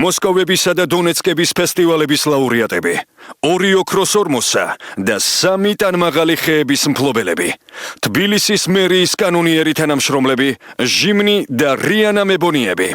მოსკოვებისა და დონეცკების ფესტივალების ლაურეატები, 2 ოქროს ორმოსა და 3 ტანმაღალი ხეების მფლობელები, თბილისის მერიის კანონიერი თანამშრომლები, ჟიმნი და რიანა მებონიები.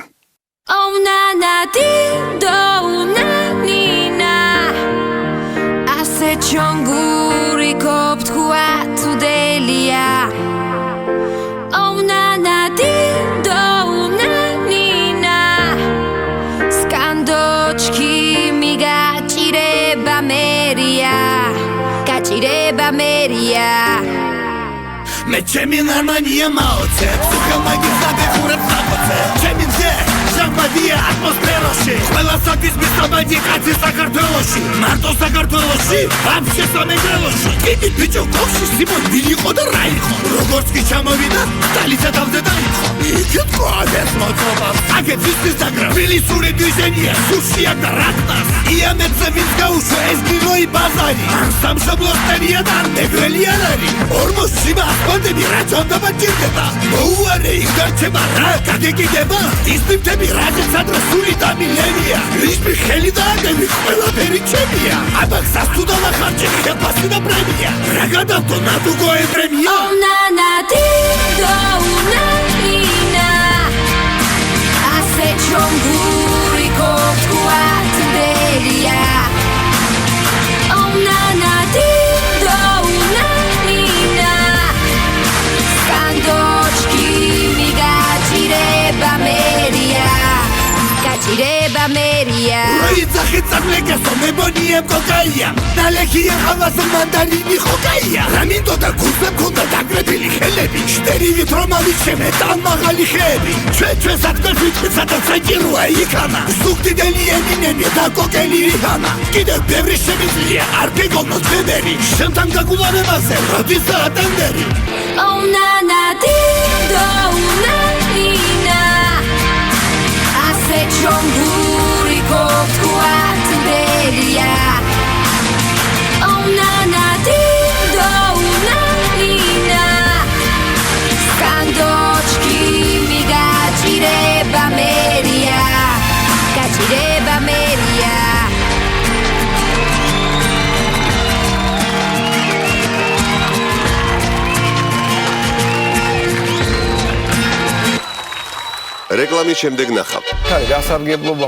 მე ჩემი ნარმანია მაოცე სუხელ მაგისადე ხურებს ნაკოცე ჩემი ძე ჟამბადია ატმოსფეროში ყველა საკის მისაბადი კაცი საქართველოში მარტო საქართველოში ვაფშე სამეგრელოში კიდი ბიჭო კოში სიმონ ვიღო და რა იყო როგორც კი ჩამოვიდა სტალიცა თავზე დაიწყო იქით ყავებს მოწობას აგეთ ის დაგრა სური დიზენია სუშია და რატას იამეთზე ვინც გაუშვა ეს ბილოი ბაზარი ან სამშობლოსტერია და ნეგრელი არ არის ორმოს შიმა აკონდები რა ჩონდობა ჭირდება მოუარე იქ დარჩება რა გაგეკიდება ის ნივთები რაზეც ადრე სული დამილენია რისპი ხელი და აკები ყველაფერი ჩემია აბა სასტუდო ხარჯი ხელფასი და პრემია რა გადავდო ნატუგო ევრემია Роицахи цаглегасо мебонием кокаия Налехия хаваса мандарини хокаия Раминто да курсем кунда дагребили хелеби Штеривит ромали чеме танмაღალი ხეები ჩვენ სათქმელფიტყვისა და ცენჭიროა იქანა სუქდიდელი ემინემი და კოკელი რიჰანა კიდევ ბევრი შემიძლია არ გეგონოთ ბებერი შემთან გაგულარებაზე როდისა ატენდერი რეკლამის შემდეგ ნახავთ. გასარგებლობა